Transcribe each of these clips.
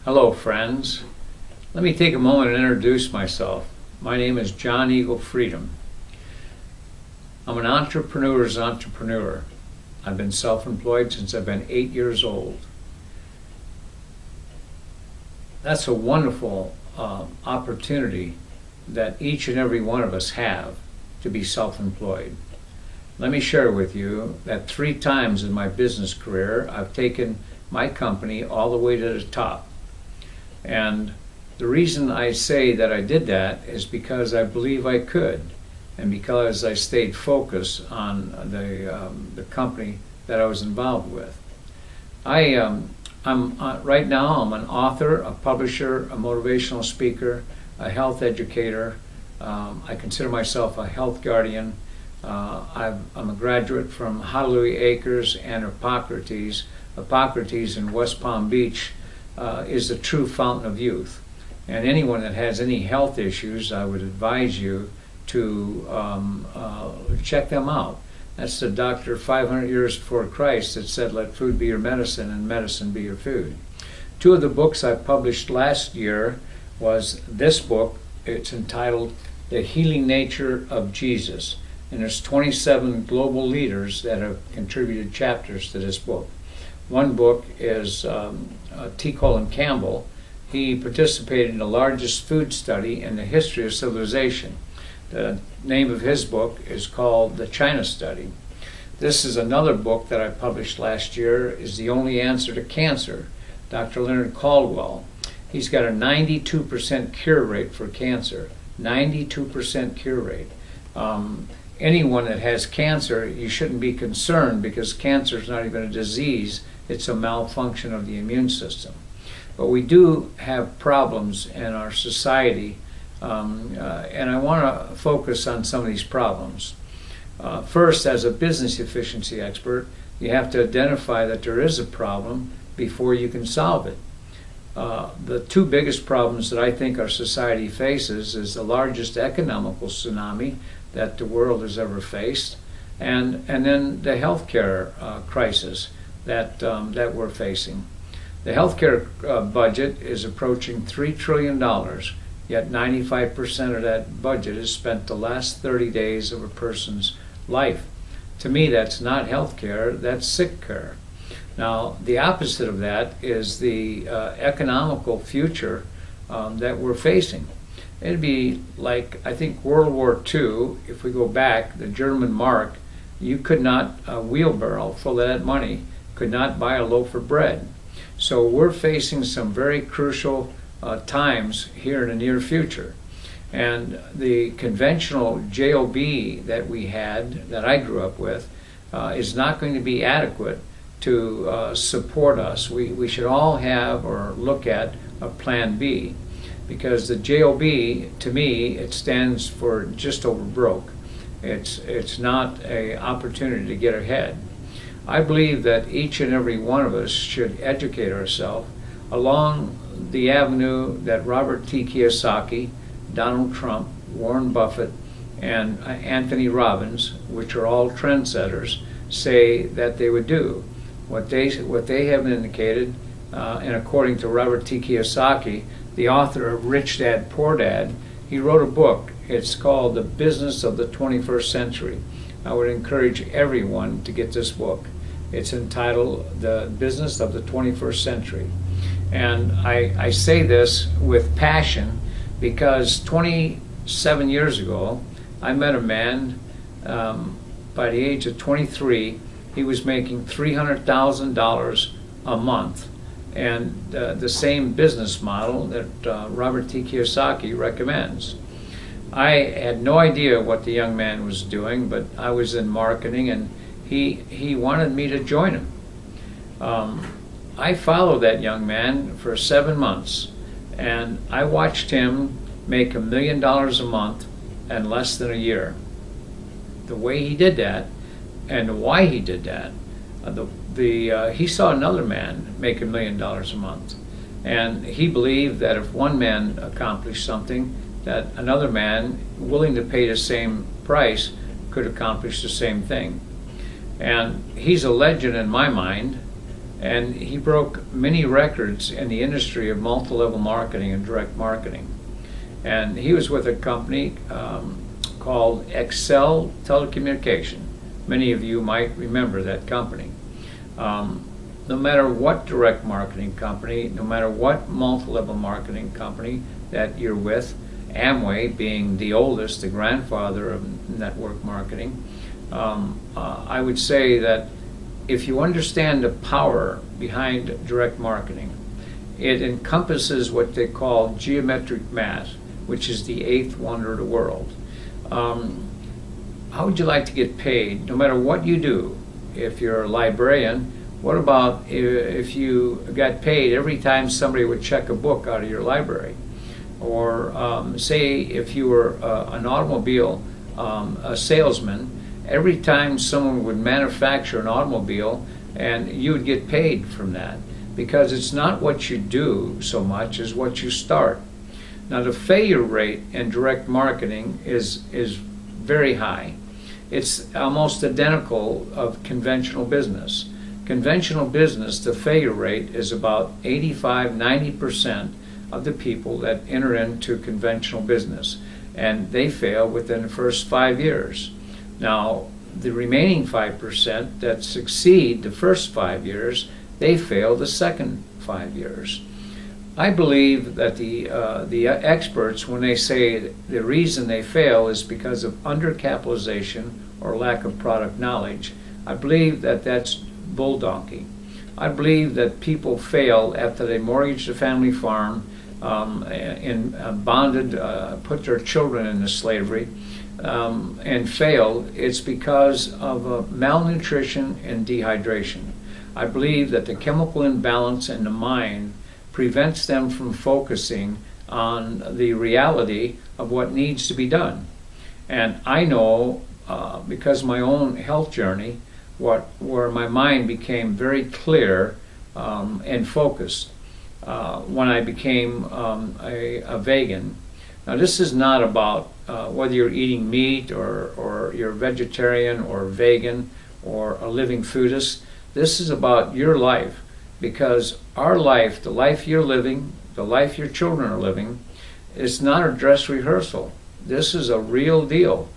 Hello friends. Let me take a moment and introduce myself. My name is John Eagle Freedom. I'm an entrepreneur's entrepreneur. I've been self-employed since I've been 8 years old. That's a wonderful opportunity that each and every one of us have to be self-employed. Let me share with you that 3 times in my business career I've taken my company all the way to the top. And the reason I say that I did that is because I believe I could, and because I stayed focused on the company that I was involved with. Right now I'm an author, a publisher, a motivational speaker, a health educator. I consider myself a health guardian. I'm a graduate from Hallelujah Acres and Hippocrates. Hippocrates in West Palm Beach is a true fountain of youth. And anyone that has any health issues, I would advise you to check them out. That's the doctor 500 years before Christ that said, let food be your medicine and medicine be your food. 2 of the books I published last year was this book. It's entitled The Healing Nature of Jesus. And there's 27 global leaders that have contributed chapters to this book. One book is T. Colin Campbell. He participated in the largest food study in the history of civilization. The name of his book is called The China Study. This is another book that I published last year, is The Only Answer to Cancer. Dr. Leonard Caldwell. He's got a 92% cure rate for cancer. 92% cure rate. Anyone that has cancer, you shouldn't be concerned, because cancer is not even a disease, it's a malfunction of the immune system. But we do have problems in our society, and I want to focus on some of these problems. First, as a business efficiency expert, you have to identify that there is a problem before you can solve it. The 2 biggest problems that I think our society faces is the largest economical tsunami that the world has ever faced, and then the healthcare crisis that we're facing. The healthcare budget is approaching $3 trillion, yet 95% of that budget is spent the last 30 days of a person's life. To me, that's not healthcare, that's sick care. Now, the opposite of that is the economical future that we're facing. It'd be like, I think, World War II. If we go back, the German mark, you could not, a wheelbarrow full of that money could not buy a loaf of bread. So we're facing some very crucial times here in the near future. And the conventional JOB that we had, that I grew up with, is not going to be adequate to support us. We should all have or look at a plan B. Because the JOB, to me, it stands for just over broke. It's not an opportunity to get ahead. I believe that each and every one of us should educate ourselves along the avenue that Robert T. Kiyosaki, Donald Trump, Warren Buffett, and Anthony Robbins, which are all trendsetters, say that they would do. What they have indicated, and according to Robert T. Kiyosaki, the author of Rich Dad, Poor Dad, he wrote a book. It's called The Business of the 21st Century. I would encourage everyone to get this book. It's entitled The Business of the 21st Century. And I say this with passion because 27 years ago, I met a man, by the age of 23, he was making $300,000 a month. And the same business model that Robert T. Kiyosaki recommends. I had no idea what the young man was doing, but I was in marketing, and he wanted me to join him. I followed that young man for 7 months, and I watched him make $1 million a month in less than a year. The way he did that, and why he did that, he saw another man make $1 million a month, and he believed that if one man accomplished something, that another man willing to pay the same price could accomplish the same thing. And he's a legend in my mind. And he broke many records in the industry of multi-level marketing and direct marketing. And he was with a company called Excel Telecommunication. Many of you might remember that company. No matter what direct marketing company, no matter what multi-level marketing company that you're with, Amway being the oldest, the grandfather of network marketing, I would say that if you understand the power behind direct marketing, it encompasses what they call geometric math, which is the eighth wonder of the world. How would you like to get paid no matter what you do? If you're a librarian, what about if you got paid every time somebody would check a book out of your library? Or say if you were an automobile a salesman, every time someone would manufacture an automobile and you would get paid from that, because it's not what you do so much as what you start. Now the failure rate in direct marketing is very high. It's almost identical of conventional business. Conventional business, the failure rate is about 85–90% of the people that enter into conventional business, and they fail within the first 5 years. Now, the remaining 5% that succeed the first 5 years, they fail the second 5 years. I believe that the experts, when they say the reason they fail is because of undercapitalization or lack of product knowledge, I believe that that's bull donkey. I believe that people fail after they mortgage the family farm, bonded, put their children into slavery, and fail. It's because of malnutrition and dehydration. I believe that the chemical imbalance in the mind prevents them from focusing on the reality of what needs to be done. And I know, because of my own health journey, where my mind became very clear and focused when I became a vegan. Now this is not about whether you're eating meat or you're vegetarian or vegan or a living foodist. This is about your life, because our life, the life you're living, the life your children are living, is not a dress rehearsal. This is a real deal.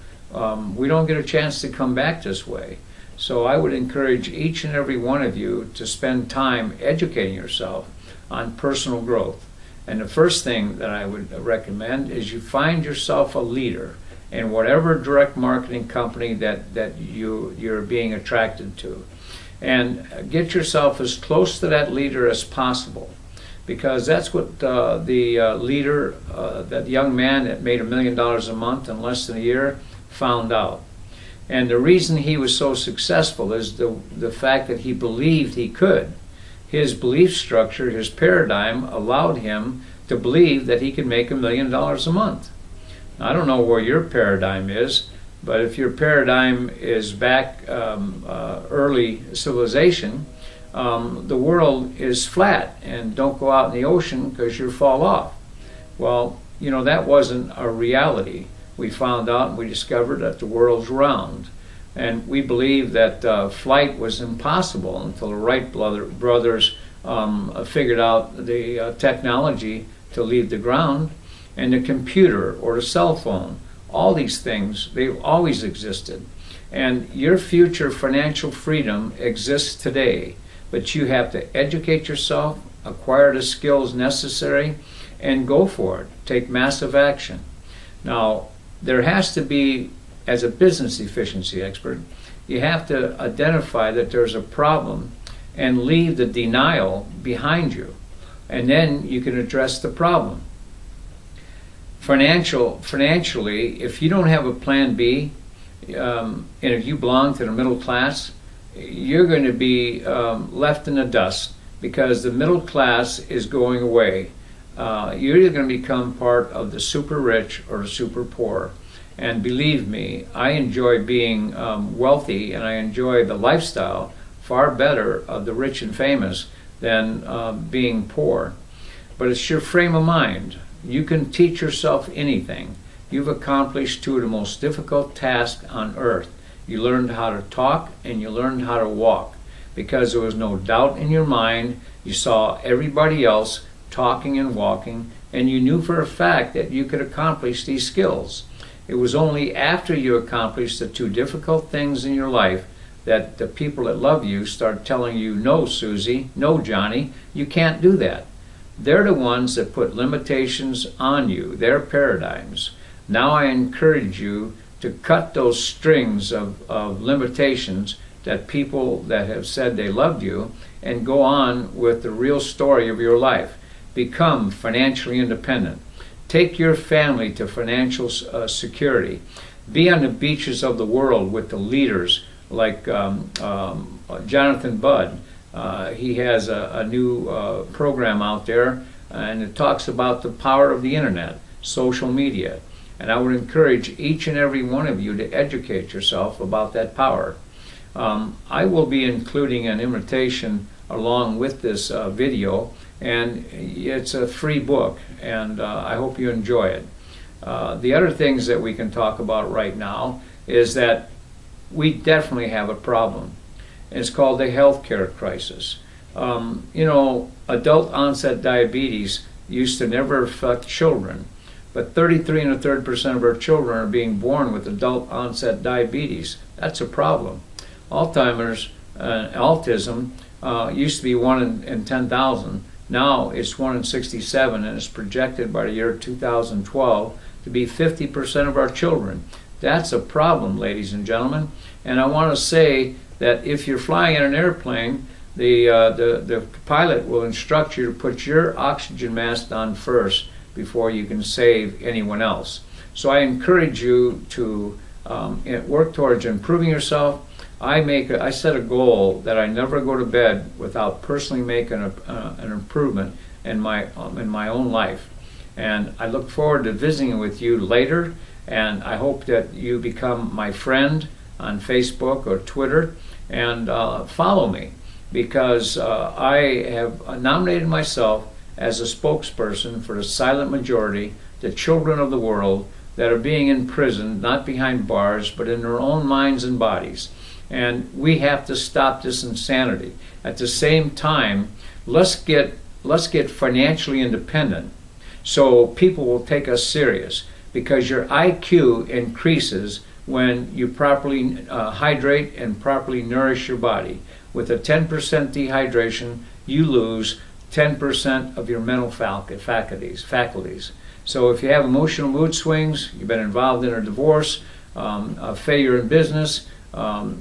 We don't get a chance to come back this way. So I would encourage each and every one of you to spend time educating yourself on personal growth. And the first thing that I would recommend is you find yourself a leader in whatever direct marketing company that you're being attracted to. And get yourself as close to that leader as possible, because that's what the leader, that young man that made $1 million a month in less than a year, found out. And the reason he was so successful is the fact that he believed he could. His belief structure, his paradigm, allowed him to believe that he could make $1 million a month. Now, I don't know where your paradigm is, but if your paradigm is back early civilization, the world is flat, and don't go out in the ocean because you'll fall off. Well, you know, that wasn't a reality. We found out and we discovered that the world's round. And we believe that flight was impossible until the Wright brothers figured out the technology to leave the ground, and the computer or the cell phone. All these things, they've always existed. And your future financial freedom exists today, but you have to educate yourself, acquire the skills necessary, and go for it. Take massive action. Now, there has to be, as a business efficiency expert, you have to identify that there's a problem and leave the denial behind you. And then you can address the problem. Financially, if you don't have a plan B, and if you belong to the middle class, you're going to be left in the dust, because the middle class is going away. You're either going to become part of the super rich or the super poor. And believe me, I enjoy being wealthy, and I enjoy the lifestyle far better of the rich and famous than being poor. But it's your frame of mind. You can teach yourself anything. You've accomplished two of the most difficult tasks on earth. You learned how to talk and you learned how to walk. because there was no doubt in your mind. You saw everybody else talking and walking, and you knew for a fact that you could accomplish these skills. It was only after you accomplished the two difficult things in your life that the people that love you start telling you, no, Susie, no, Johnny, you can't do that. They're the ones that put limitations on you, their paradigms. Now I encourage you to cut those strings of limitations that people that have said they loved you and go on with the real story of your life. Become financially independent. Take your family to financial security. Be on the beaches of the world with the leaders like Jonathan Budd. He has a new program out there, and it talks about the power of the internet, social media. And I would encourage each and every one of you to educate yourself about that power. I will be including an invitation along with this video, and it's a free book, and I hope you enjoy it. The other things that we can talk about right now is that we definitely have a problem. It's called the healthcare crisis. Adult onset diabetes used to never affect children, but 33 1/3% of our children are being born with adult onset diabetes. That's a problem. Alzheimer's, autism used to be 1 in 10,000. Now it's 1 in 67, and it's projected by the year 2012 to be 50% of our children. That's a problem, ladies and gentlemen. And I want to say that if you're flying in an airplane, the pilot will instruct you to put your oxygen mask on first before you can save anyone else. So I encourage you to work towards improving yourself. I set a goal that I never go to bed without personally making an improvement in my own life. And I look forward to visiting with you later, and I hope that you become my friend on Facebook or Twitter and follow me, because I have nominated myself as a spokesperson for the silent majority, the children of the world that are being imprisoned, not behind bars, but in their own minds and bodies. And we have to stop this insanity. At the same time, let's get financially independent so people will take us serious, because your IQ increases when you properly hydrate and properly nourish your body. With a 10% dehydration, you lose 10% of your mental faculties. So if you have emotional mood swings, you've been involved in a divorce, a failure in business,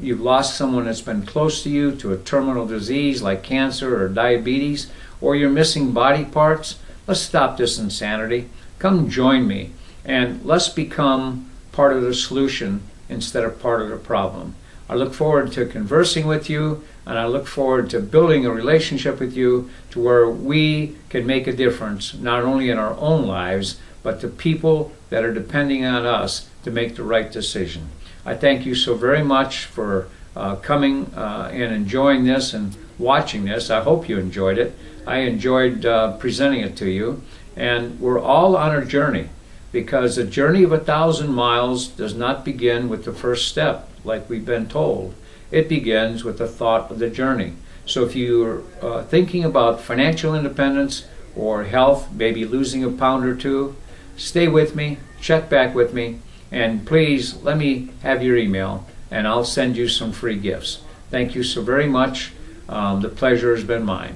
you've lost someone that's been close to you to a terminal disease like cancer or diabetes, or you're missing body parts, let's stop this insanity. Come join me, and let's become part of the solution instead of part of the problem. I look forward to conversing with you, and I look forward to building a relationship with you to where we can make a difference, not only in our own lives, but to people that are depending on us to make the right decision. I thank you so very much for coming and enjoying this and watching this. I hope you enjoyed it. I enjoyed presenting it to you. And we're all on a journey, because a journey of 1,000 miles does not begin with the first step, like we've been told. It begins with the thought of the journey. So if you're thinking about financial independence or health, maybe losing a pound or two, stay with me, check back with me, and please let me have your email, and I'll send you some free gifts. Thank you so very much. The pleasure has been mine.